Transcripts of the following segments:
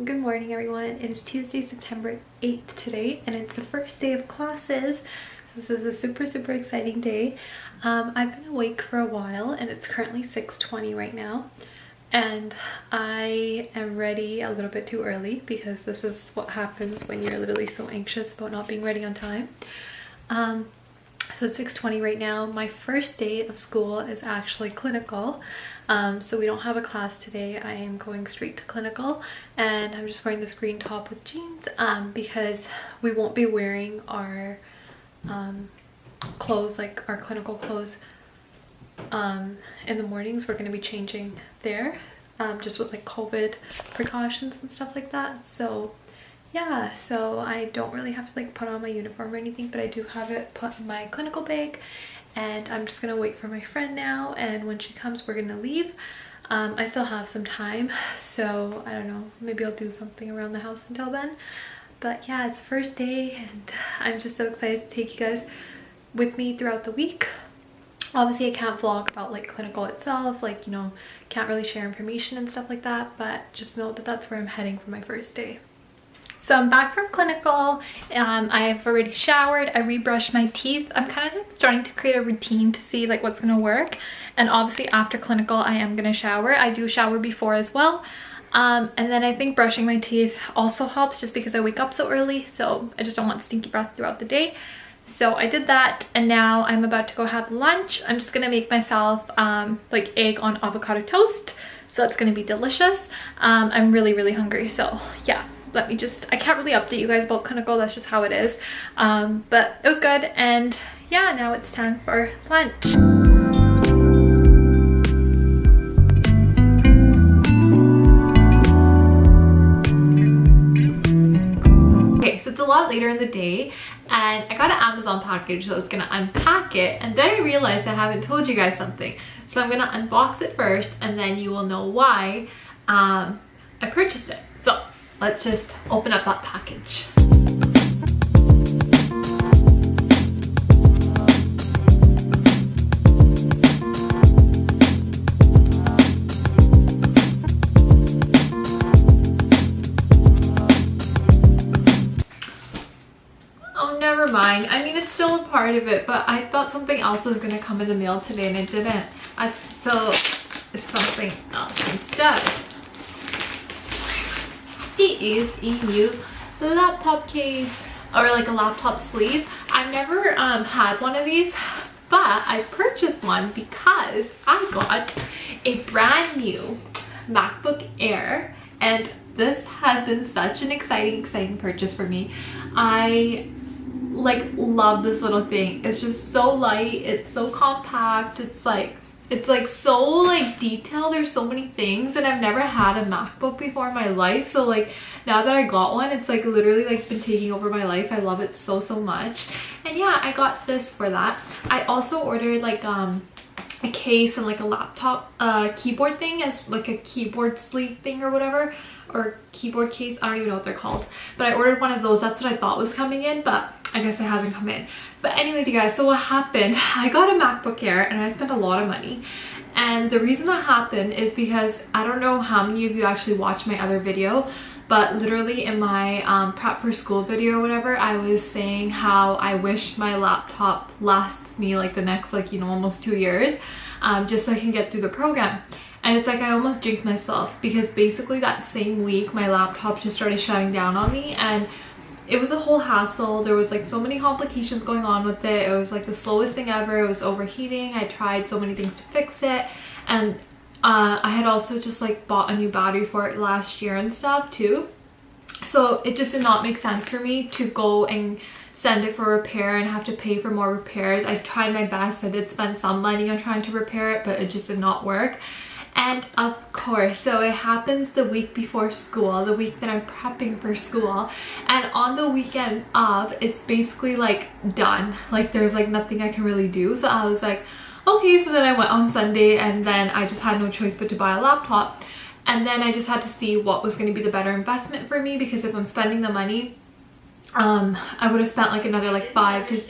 Good morning, everyone. It is Tuesday, September 8th today, and it's the first day of classes. This is a super exciting day. I've been awake for a while, and it's currently 6:20 right now, and I am ready a little bit too early because this is what happens when you're literally so anxious about not being ready on time. So it's 6:20 right now. My first day of school is actually clinical. So we don't have a class today. I am going straight to clinical, and I'm just wearing this green top with jeans because we won't be wearing our clothes, like our clinical clothes, in the mornings. We're going to be changing there just with like COVID precautions and stuff like that. So yeah, so I don't really have to like put on my uniform or anything, but I do have it put in my clinical bag, and I'm just gonna wait for my friend now, and when she comes we're gonna leave. I still have some time, so I don't know, maybe I'll do something around the house until then. But yeah, it's the first day and I'm just so excited to take you guys with me throughout the week. Obviously I can't vlog about like clinical itself, like, you know, can't really share information and stuff like that, but just know that that's where I'm heading for my first day. So I'm back from clinical. I've already showered. I rebrushed my teeth. I'm kind of like starting to create a routine to see like what's gonna work. And obviously after clinical, I am gonna shower. I do shower before as well. And then I think brushing my teeth also helps just because I wake up so early. So I just don't want stinky breath throughout the day. So I did that, and now I'm about to go have lunch. I'm just gonna make myself like egg on avocado toast. So that's gonna be delicious. I'm really hungry, so yeah. Let me just, I can't really update you guys about clinical, that's just how it is. But it was good, and yeah, now it's time for lunch. Okay, so it's a lot later in the day, and I got an Amazon package, so I was gonna unpack it, and then I realized I haven't told you guys something. So I'm gonna unbox it first, and then you will know why I purchased it. So let's just open up that package. Oh, never mind. I mean, it's still a part of it, but I thought something else was gonna come in the mail today and it didn't. So it's something else instead. It is a new laptop case, or like a laptop sleeve. I've never had one of these, but I purchased one because I got a brand new MacBook Air, and this has been such an exciting purchase for me. I like love this little thing. It's just so light, it's so compact, it's like so like detailed. There's so many things, and I've never had a MacBook before in my life, so like now that I got one, it's like literally like been taking over my life. I love it so much. And yeah, I got this for that. I also ordered like a case and like a laptop keyboard thing, as like a keyboard sleeve thing or whatever, or keyboard case. I don't even know what they're called, but I ordered one of those. That's what I thought was coming in, but I guess it hasn't come in. But anyways, you guys, so what happened, I got a MacBook Air and I spent a lot of money, and the reason that happened is because I don't know how many of you actually watched my other video, but literally in my prep for school video or whatever, I was saying how I wish my laptop lasts me like the next, like, you know, almost 2 years, just so I can get through the program. And it's like I almost jinxed myself, because basically that same week my laptop just started shutting down on me, and it was a whole hassle. There was like so many complications going on with it. It was like the slowest thing ever. It was overheating. I tried so many things to fix it, and I had also just like bought a new battery for it last year and stuff too. So it just did not make sense for me to go and send it for repair and have to pay for more repairs. I tried my best. I did spend some money on trying to repair it, but it just did not work. And of course, so it happens the week before school, the week that I'm prepping for school, and on the weekend of, it's basically like done. Like there's like nothing I can really do. So I was like, okay, so then I went on Sunday, and then I just had no choice but to buy a laptop. And then I just had to see what was going to be the better investment for me, because if I'm spending the money, I would have spent like another like 5 to...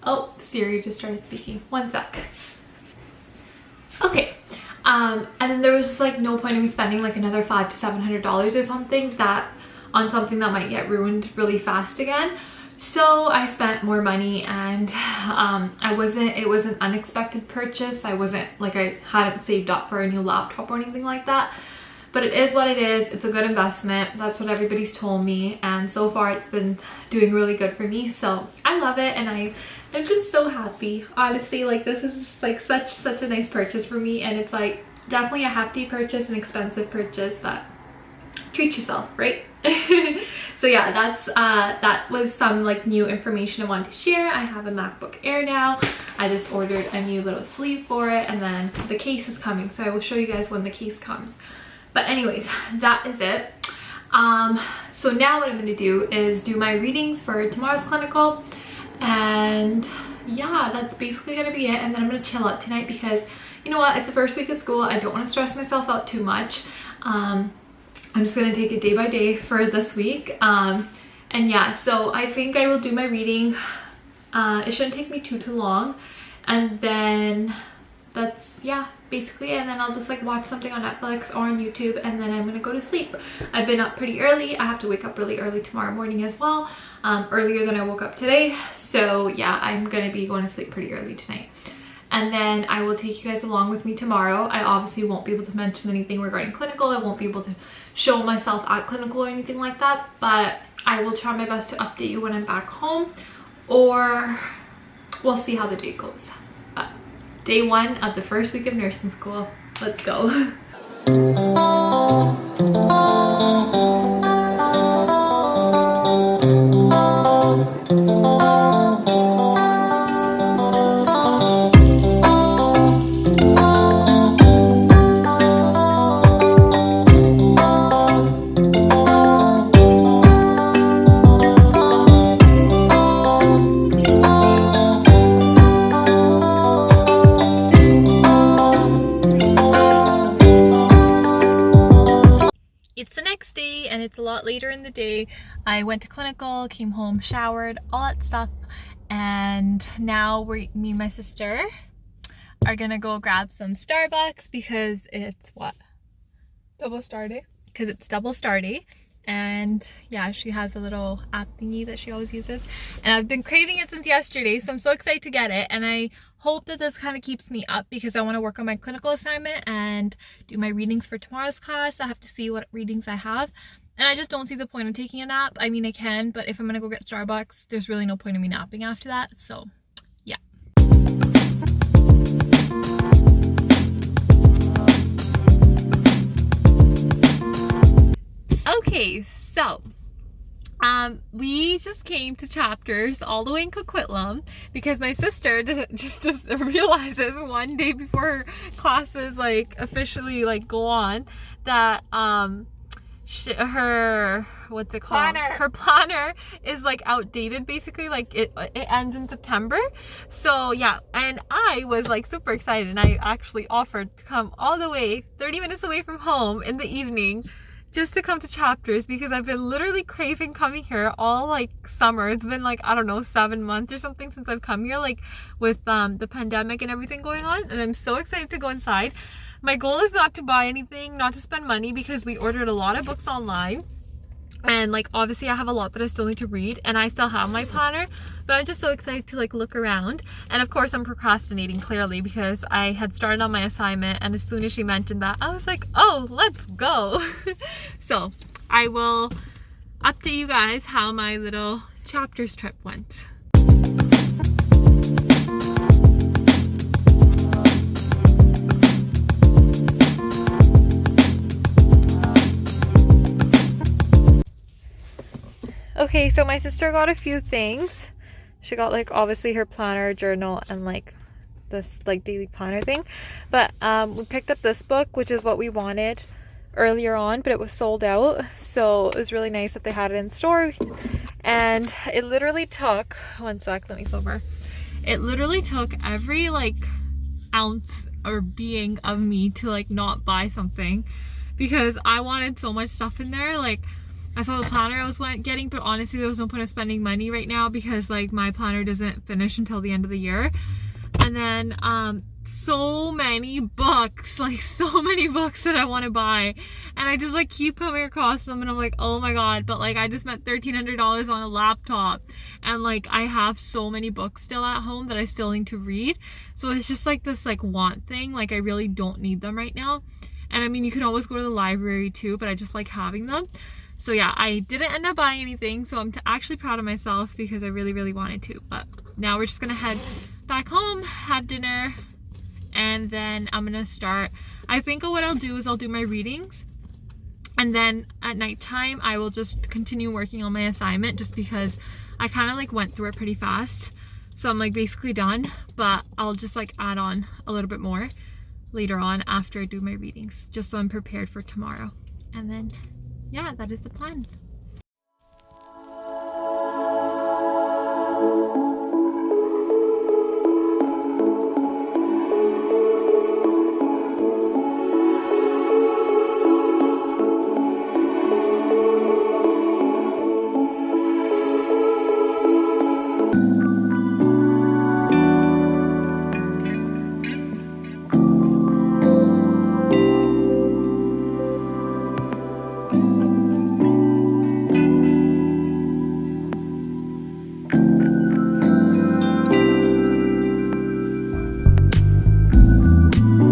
Oh, Siri just started speaking. One sec. Okay. And then there was just like no point in me spending like another $500 to $700 or something on something that might get ruined really fast again. So I spent more money, and it was an unexpected purchase. I hadn't saved up for a new laptop or anything like that. But it is what it is. It's a good investment. That's what everybody's told me. And so far it's been doing really good for me. So I love it, and I'm just so happy. Honestly, like this is just like such a nice purchase for me. And it's like definitely a hefty purchase, an expensive purchase, but treat yourself, right? So yeah, that was some like new information I wanted to share. I have a MacBook Air now. I just ordered a new little sleeve for it, and then the case is coming, so I will show you guys when the case comes. But anyways, that is it. So now what I'm going to do is do my readings for tomorrow's clinical, and yeah, that's basically going to be it. And then I'm going to chill out tonight because you know what, it's the first week of school. I don't want to stress myself out too much. I'm just going to take it day by day for this week. And yeah, so I think I will do my reading. It shouldn't take me too long. And then that's, yeah, basically it. And then I'll just like watch something on Netflix or on YouTube, and then I'm gonna go to sleep. I've been up pretty early. I have to wake up really early tomorrow morning as well, earlier than I woke up today. So yeah, I'm gonna be going to sleep pretty early tonight. And then I will take you guys along with me tomorrow. I obviously won't be able to mention anything regarding clinical. I won't be able to show myself at clinical or anything like that, but I will try my best to update you when I'm back home, or we'll see how the day goes. But day one of the first week of nursing school. Let's go. It's the next day and it's a lot later in the day. I went to clinical, came home, showered, all that stuff, and now me and my sister are gonna go grab some Starbucks because it's what? Double star day? Because it's double star day. And yeah, she has a little app thingy that she always uses, and I've been craving it since yesterday, so I'm so excited to get it. And I hope that this kind of keeps me up because I want to work on my clinical assignment and do my readings for tomorrow's class. I have to see what readings I have, and I just don't see the point of taking a nap. I mean, I can, but if I'm gonna go get Starbucks, there's really no point in me napping after that. So yeah. Okay, so we just came to Chapters all the way in Coquitlam because my sister just realizes one day before her classes like officially like go on that her what's it called, her planner is like outdated, basically. Like it ends in September. So yeah, and I was like super excited, and I actually offered to come all the way 30 minutes away from home in the evening just to come to Chapters because I've been literally craving coming here all like summer. It's been like, I don't know, 7 months or something since I've come here, like with the pandemic and everything going on, and I'm so excited to go inside. My goal is not to buy anything, not to spend money, because we ordered a lot of books online, and like obviously I have a lot that I still need to read, and I still have my planner, but I'm just so excited to like look around. And of course I'm procrastinating clearly because I had started on my assignment, and as soon as she mentioned that, I was like, oh, let's go. So I will update you guys how my little Chapters trip went. Okay, so my sister got a few things. She got like obviously her planner, journal, and like this like daily planner thing. But we picked up this book, which is what we wanted earlier on, but it was sold out. So it was really nice that they had it in store. And it literally took, one sec, let me sober. It literally took every like ounce or being of me to like not buy something, because I wanted so much stuff in there. Like I saw the planner I was getting, but honestly there was no point of spending money right now because like my planner doesn't finish until the end of the year. And then so many books, like so many books that I want to buy, and I just like keep coming across them and I'm like, oh my god, but like I just spent $1,300 on a laptop and like I have so many books still at home that I still need to read. So it's just like this like want thing, like I really don't need them right now. And I mean, you can always go to the library too, but I just like having them. So yeah, I didn't end up buying anything, so I'm actually proud of myself because I really wanted to. But now we're just gonna head back home, have dinner, and then I'm gonna start. I think what I'll do is I'll do my readings, and then at nighttime I will just continue working on my assignment, just because I kind of like went through it pretty fast. So I'm like basically done, but I'll just like add on a little bit more later on after I do my readings, just so I'm prepared for tomorrow. And then yeah, that is the plan.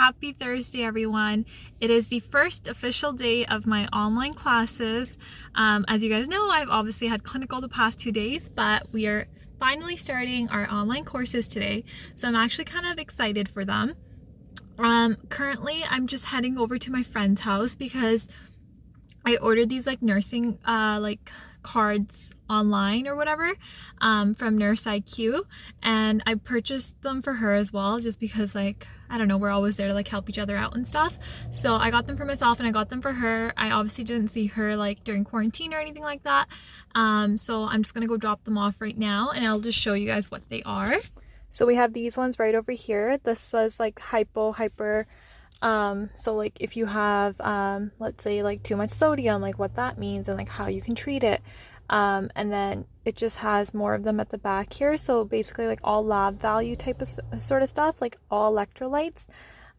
Happy Thursday, everyone. It is the first official day of my online classes. As you guys know, I've obviously had clinical the past 2 days, but we are finally starting our online courses today. So I'm actually kind of excited for them. Currently, I'm just heading over to my friend's house because I ordered these like nursing like cards online or whatever from Nurse IQ, and I purchased them for her as well, just because like I don't know, we're always there to like help each other out and stuff. So I got them for myself and I got them for her. I obviously didn't see her like during quarantine or anything like that, so I'm just gonna go drop them off right now and I'll just show you guys what they are. So we have these ones right over here. This says like hyper, so like if you have let's say like too much sodium, like what that means and like how you can treat it, and then it just has more of them at the back here. So basically like all lab value type of sort of stuff, like all electrolytes,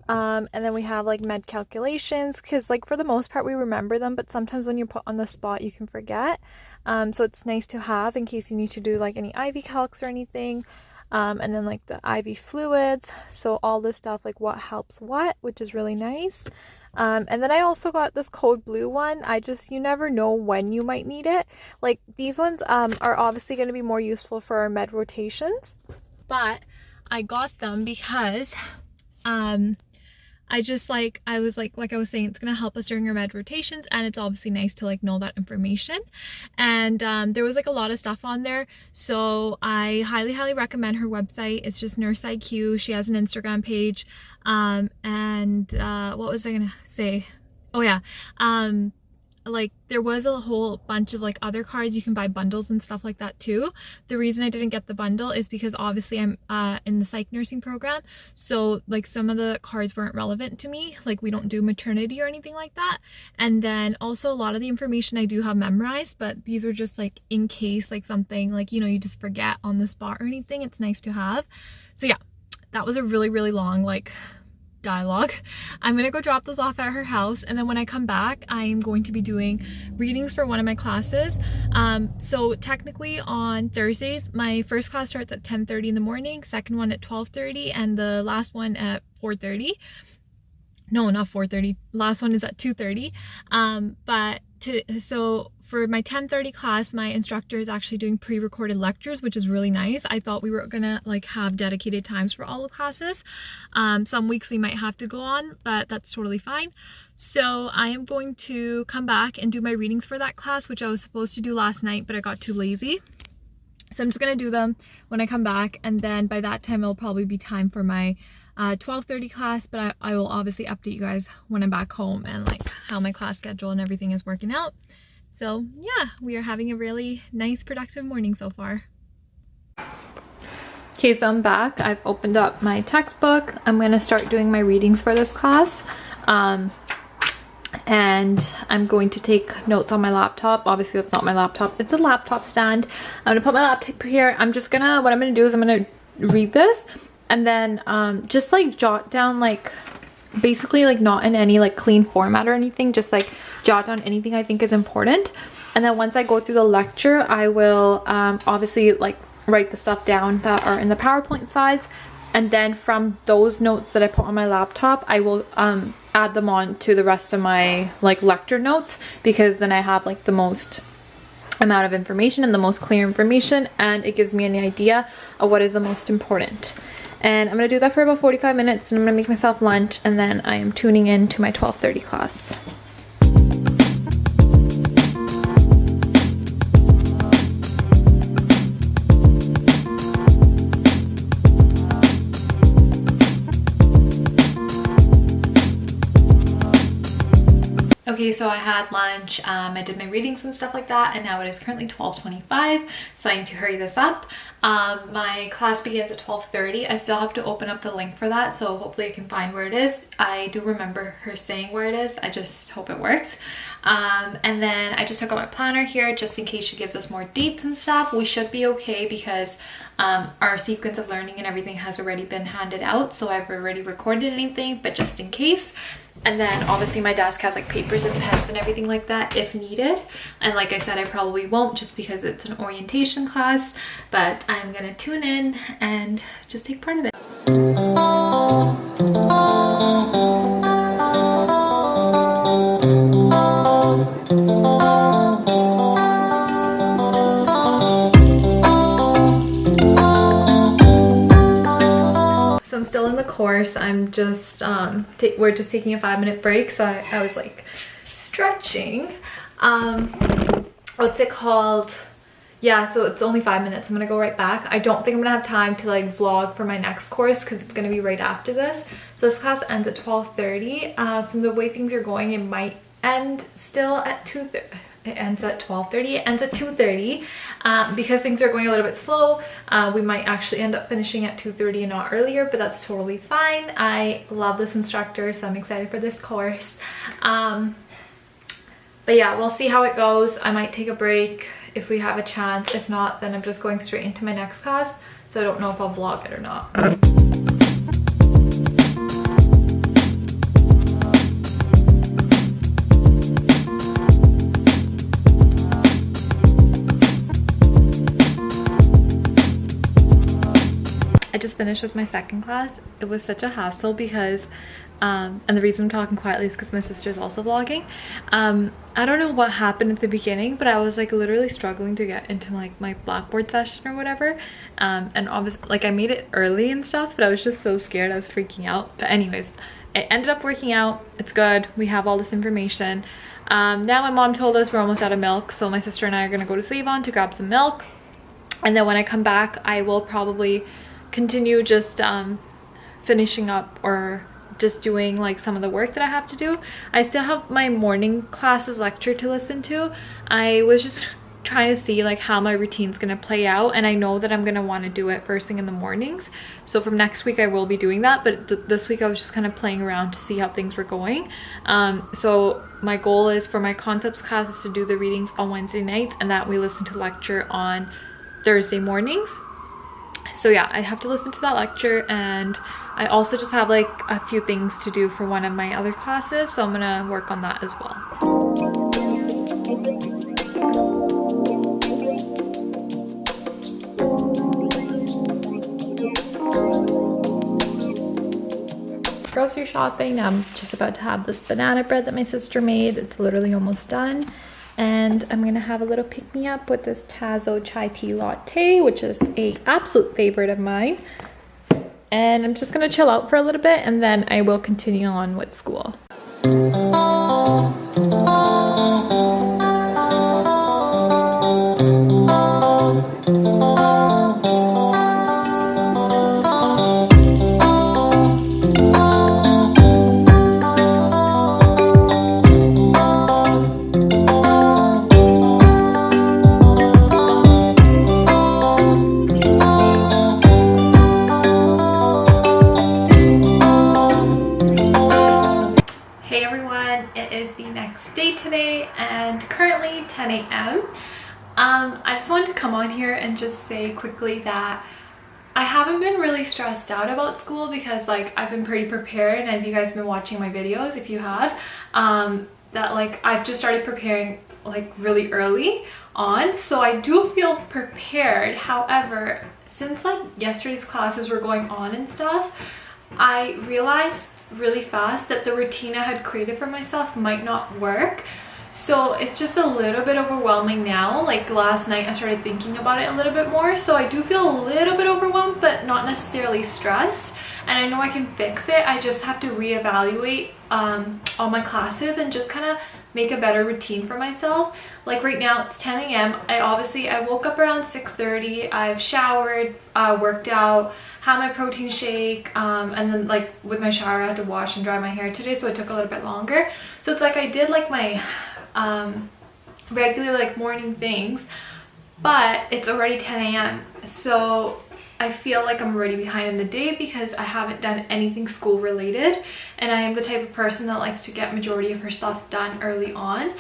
and then we have like med calculations, because like for the most part we remember them, but sometimes when you're put on the spot you can forget, so it's nice to have in case you need to do like any IV calcs or anything. And then like the IV fluids, so all this stuff, like what helps what, which is really nice. And then I also got this code blue one. You never know when you might need it. Like these ones are obviously going to be more useful for our med rotations, but I got them because I was like I was saying, it's gonna help us during our med rotations, and it's obviously nice to like know that information. And there was like a lot of stuff on there, so I highly recommend her website. It's just Nurse IQ. She has an Instagram page, and what was I gonna say? Oh yeah, like there was a whole bunch of like other cards. You can buy bundles and stuff like that too. The reason I didn't get the bundle is because obviously I'm in the psych nursing program, so like some of the cards weren't relevant to me. Like we don't do maternity or anything like that, and then also a lot of the information I do have memorized, but these are just like in case like something like, you know, you just forget on the spot or anything. It's nice to have. So yeah, that was a really long like dialogue. I'm gonna go drop those off at her house, and then when I come back I'm going to be doing readings for one of my classes. So technically on Thursdays my first class starts at 10:30 in the morning, second one at 12:30, and the last one at 4:30. No, not 4:30. Last one is at 2:30. So for my 10:30 class, my instructor is actually doing pre-recorded lectures, which is really nice. I thought we were gonna like have dedicated times for all the classes. Some weeks we might have to go on, but that's totally fine. So I am going to come back and do my readings for that class, which I was supposed to do last night, but I got too lazy. So I'm just gonna do them when I come back, and then by that time it'll probably be time for my 12:30 class, but I will obviously update you guys when I'm back home and like how my class schedule and everything is working out. So yeah, we are having a really nice productive morning so far. Okay, so I'm back. I've opened up my textbook. I'm gonna start doing my readings for this class. And I'm going to take notes on my laptop. Obviously that's not my laptop, it's a laptop stand. I'm gonna put my laptop here. What I'm gonna do is I'm gonna read this, and then just like jot down like basically like not in any like clean format or anything, just like jot down anything I think is important. And then once I go through the lecture, I will obviously like write the stuff down that are in the PowerPoint slides, and then from those notes that I put on my laptop, I will add them on to the rest of my like lecture notes, because then I have like the most amount of information and the most clear information, and it gives me an idea of what is the most important. And I'm gonna do that for about 45 minutes, and I'm gonna make myself lunch, and then I am tuning in to my 12:30 class. Okay, so I had lunch, I did my readings and stuff like that, and now it is currently 12:25, so I need to hurry this up. My class begins at 12:30. I still have to open up the link for that, so hopefully I can find where it is. I do remember her saying where it is, I just hope it works. And then I just took out my planner here just in case she gives us more dates and stuff. We should be okay because our sequence of learning and everything has already been handed out, so I've already recorded anything, but just in case. And then obviously my desk has like papers and pens and everything like that if needed. And like I said, I probably won't just because it's an orientation class, but I'm gonna tune in and just take part of it. I'm still in the course. I'm just we're just taking a 5-minute break, so I was like stretching. What's it called? Yeah, so it's only 5 minutes. I'm gonna go right back. I don't think I'm gonna have time to like vlog for my next course because it's gonna be right after this. So this class ends at 12:30. From the way things are going, it might end still at 2:30. It ends at 12:30. It ends at 2:30. Because things are going a little bit slow, we might actually end up finishing at 2:30 and not earlier, but that's totally fine. I love this instructor, so I'm excited for this course. But yeah, we'll see how it goes. I might take a break if we have a chance. If not, then I'm just going straight into my next class, so I don't know if I'll vlog it or not. I just finished with my second class. It was such a hassle because and the reason I'm talking quietly is because my sister's also vlogging. I don't know what happened at the beginning, but I was like literally struggling to get into like my Blackboard session or whatever, and obviously like I made it early and stuff, but I was just so scared. I was freaking out. But anyways, it ended up working out. It's good. We have all this information. Now my mom told us we're almost out of milk, so my sister and I are gonna go to Save-On to grab some milk, and then when I come back I will probably continue just finishing up or just doing like some of the work that I have to do. I still have my morning classes lecture to listen to. I was just trying to see like how my routine's gonna play out, and I know that I'm gonna want to do it first thing in the mornings, so from next week I will be doing that, but this week I was just kind of playing around to see how things were going. So my goal is for my concepts classes to do the readings on Wednesday nights, and that we listen to lecture on Thursday mornings. So yeah, I have to listen to that lecture, and I also just have like a few things to do for one of my other classes, so I'm gonna work on that as well. Grocery shopping. I'm just about to have this banana bread that my sister made. It's literally almost done. And I'm gonna have a little pick-me-up with this Tazo chai tea latte, which is a absolute favorite of mine. And I'm just gonna chill out for a little bit, and then I will continue on with school. Currently 10 a.m. I just wanted to come on here and just say quickly that I haven't been really stressed out about school because like I've been pretty prepared, and as you guys have been watching my videos, if you have, that like I've just started preparing like really early on, so I do feel prepared. However, since like yesterday's classes were going on and stuff, I realized really fast that the routine I had created for myself might not work. So it's just a little bit overwhelming now. Like last night I started thinking about it a little bit more, so I do feel a little bit overwhelmed but not necessarily stressed, and I know I can fix it. I just have to reevaluate all my classes and just kind of make a better routine for myself. Like right now it's 10 a.m. I woke up around 6:30. I've showered, worked out, had my protein shake, and then like with my shower I had to wash and dry my hair today, so it took a little bit longer. So it's like I did like my regular like morning things, but it's already 10 a.m. so I feel like I'm already behind in the day because I haven't done anything school related, and I am the type of person that likes to get majority of her stuff done early on.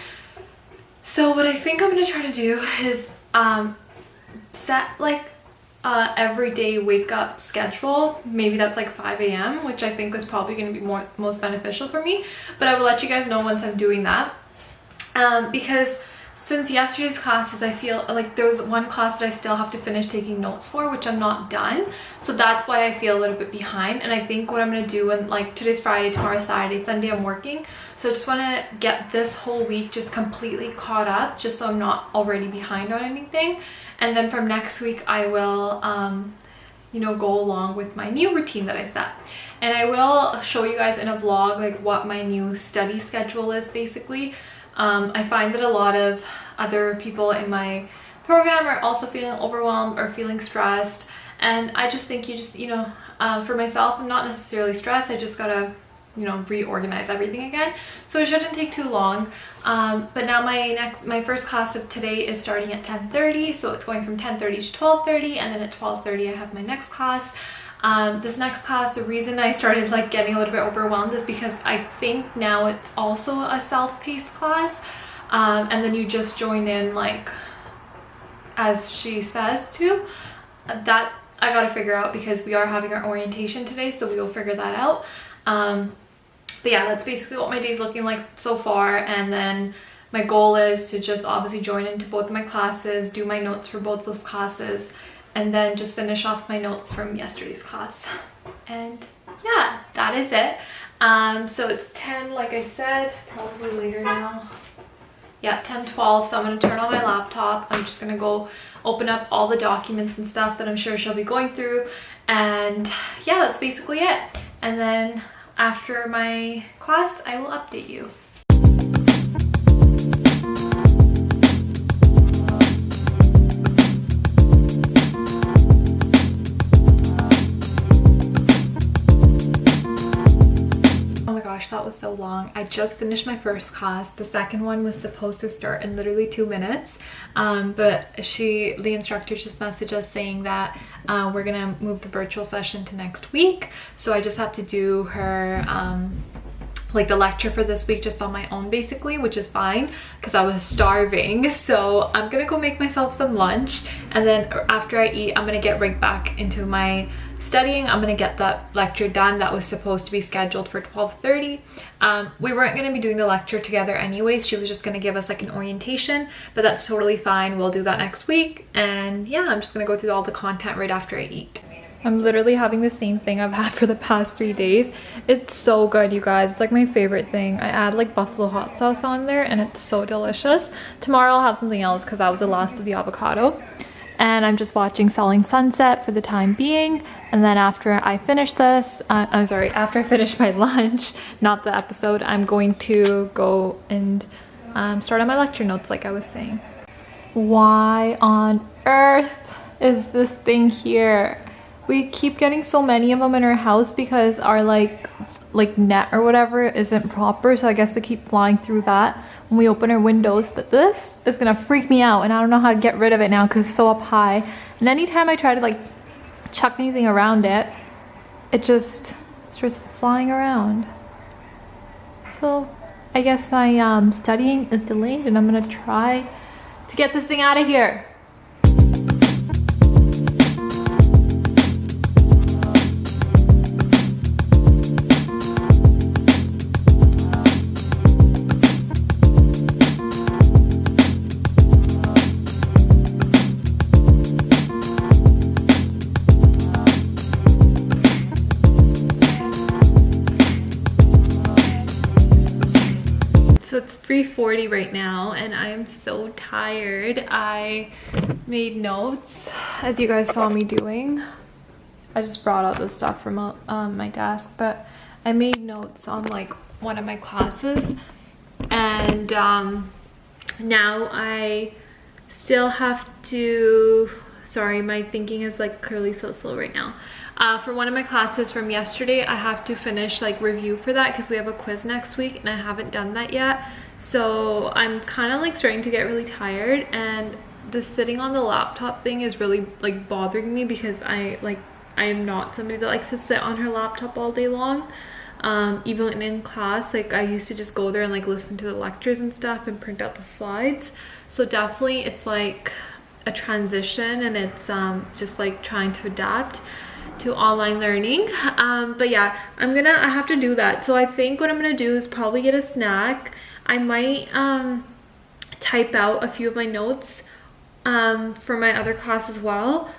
So what I think I'm gonna try to do is set like everyday wake up schedule. Maybe that's like 5 a.m, which I think is probably going to be most beneficial for me, but I will let you guys know once I'm doing that. Because since yesterday's classes, I feel like there was one class that I still have to finish taking notes for, which I'm not done, so that's why I feel a little bit behind. And I think what I'm going to do, and like today's Friday, tomorrow's Saturday, Sunday I'm working, so I just want to get this whole week just completely caught up, just so I'm not already behind on anything. And then from next week I will you know, go along with my new routine that I set, and I will show you guys in a vlog like what my new study schedule is basically. I find that a lot of other people in my program are also feeling overwhelmed or feeling stressed, and I just think you know, for myself, I'm not necessarily stressed. I just gotta, you know, reorganize everything again, so it shouldn't take too long. But now my first class of today is starting at 10:30, so it's going from 10:30 to 12:30, and then at 12:30 I have my next class. This next class, the reason I started like getting a little bit overwhelmed is because I think now it's also a self-paced class, and then you just join in like as she says to. That I gotta figure out because we are having our orientation today, so we will figure that out. But yeah, that's basically what my day's looking like so far, and then my goal is to just obviously join into both of my classes, do my notes for both those classes, and then just finish off my notes from yesterday's class. And yeah, that is it. So it's 10, like I said, probably later now. Yeah, 10:12, so I'm going to turn on my laptop. I'm just going to go open up all the documents and stuff that I'm sure she'll be going through, and yeah, that's basically it. And then after my class I will update you. That was so long. I just finished my first class. The second one was supposed to start in literally 2 minutes, but the instructor just messaged us saying that we're gonna move the virtual session to next week, so I just have to do her like the lecture for this week just on my own basically, which is fine because I was starving. So I'm gonna go make myself some lunch, and then after I eat I'm gonna get right back into my studying. I'm gonna get that lecture done that was supposed to be scheduled for 12:30. We weren't gonna be doing the lecture together anyways. She was just gonna give us like an orientation, but that's totally fine. We'll do that next week. And yeah, I'm just gonna go through all the content right after I eat. I'm literally having the same thing I've had for the past 3 days. It's so good, you guys. It's like my favorite thing. I add like buffalo hot sauce on there and it's so delicious. Tomorrow I'll have something else because that was the last of the avocado. And I'm just watching Selling Sunset for the time being. And then after I finish this, after I finish my lunch, not the episode, I'm going to go and start on my lecture notes like I was saying. Why on earth is this thing here? We keep getting so many of them in our house because our like net or whatever isn't proper, so I guess they keep flying through that when we open our windows. But this is gonna freak me out, and I don't know how to get rid of it now because it's so up high, and anytime I try to like chuck anything around it, it just starts flying around. So I guess my studying is delayed, and I'm gonna try to get this thing out of here. it's 3:40 right now and I am so tired. I made notes, as you guys saw me doing. I just brought out the stuff from my desk, but I made notes on like one of my classes, and now I still have to, sorry, my thinking is like clearly so slow right now. For one of my classes from yesterday, I have to finish like review for that because we have a quiz next week and I haven't done that yet. So I'm kind of like starting to get really tired, and the sitting on the laptop thing is really like bothering me because I am not somebody that likes to sit on her laptop all day long. Even in class, like I used to just go there and like listen to the lectures and stuff and print out the slides. So definitely it's like a transition, and it's just like trying to adapt to online learning. But yeah, I have to do that. So I think what I'm gonna do is probably get a snack. I might type out a few of my notes for my other class as well.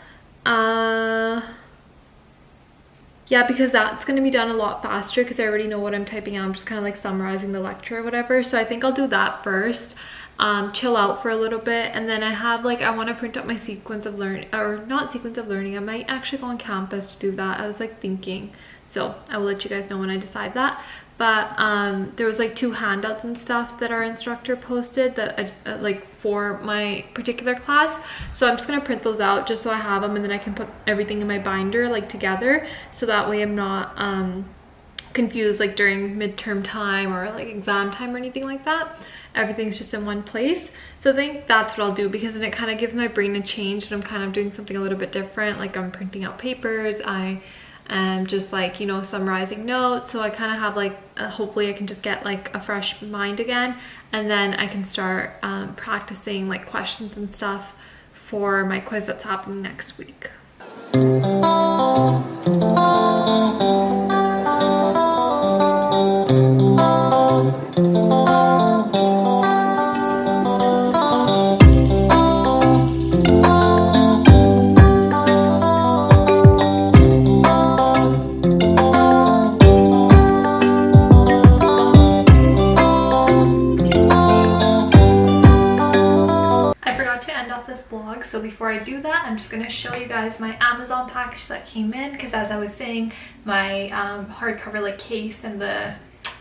Yeah, because that's going to be done a lot faster because I already know what I'm typing out. I'm just kind of like summarizing the lecture or whatever. So I think I'll do that first, chill out for a little bit, and then I have like, I want to print up my sequence of learning, or not sequence of learning. I might actually go on campus to do that. I was like thinking, so I will let you guys know when I decide that. But there was like 2 handouts and stuff that our instructor posted that I just, like for my particular class. So I'm just gonna print those out just so I have them, and then I can put everything in my binder like together, so that way I'm not confused like during midterm time or like exam time or anything like that. Everything's just in one place. So I think that's what I'll do, because then it kind of gives my brain a change and I'm kind of doing something a little bit different. Like I'm printing out papers, I am just like, you know, summarizing notes. So I kind of have like hopefully I can just get like a fresh mind again, and then I can start practicing like questions and stuff for my quiz that's happening next week. So before I do that, I'm just going to show you guys my Amazon package that came in, because as I was saying, my hardcover like case and the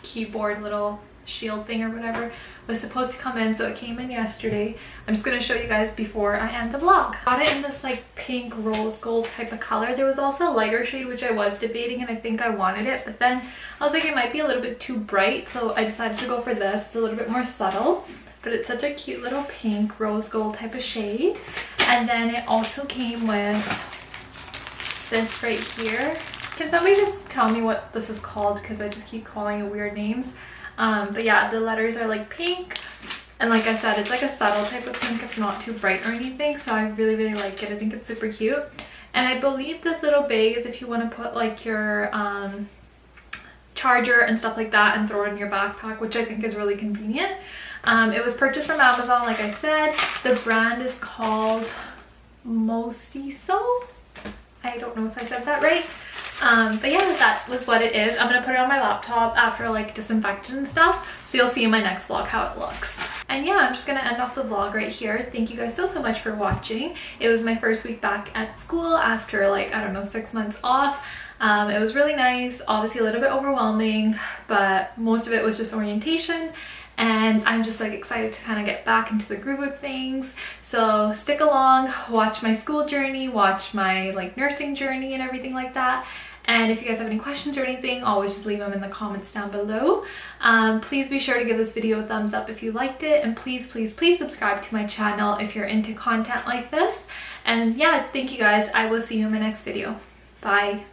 keyboard little shield thing or whatever was supposed to come in, so it came in yesterday. I'm just going to show you guys before I end the vlog. Got it in this like pink rose gold type of color. There was also a lighter shade which I was debating, and I think I wanted it, but then I was like it might be a little bit too bright, so I decided to go for this. It's a little bit more subtle, but it's such a cute little pink rose gold type of shade. And then it also came with this right here. Can somebody just tell me what this is called, because I just keep calling it weird names. But yeah, the letters are like pink, and like I said, it's like a subtle type of pink. It's not too bright or anything, so I really like it. I think it's super cute. And I believe this little bag is if you want to put like your charger and stuff like that and throw it in your backpack, which I think is really convenient. It was purchased from Amazon, like I said. The brand is called Mosiso. I don't know if I said that right. But yeah, that was what it is. I'm gonna put it on my laptop after like disinfected and stuff, so you'll see in my next vlog how it looks. And yeah, I'm just gonna end off the vlog right here. Thank you guys so much for watching. It was my first week back at school after like, I don't know, 6 months off. It was really nice, obviously a little bit overwhelming, but most of it was just orientation. And I'm just like excited to kind of get back into the groove of things. So stick along, watch my school journey, watch my like nursing journey and everything like that. And if you guys have any questions or anything, always just leave them in the comments down below. Please be sure to give this video a thumbs up if you liked it, and please subscribe to my channel if you're into content like this. And yeah, thank you guys. I will see you in my next video. Bye.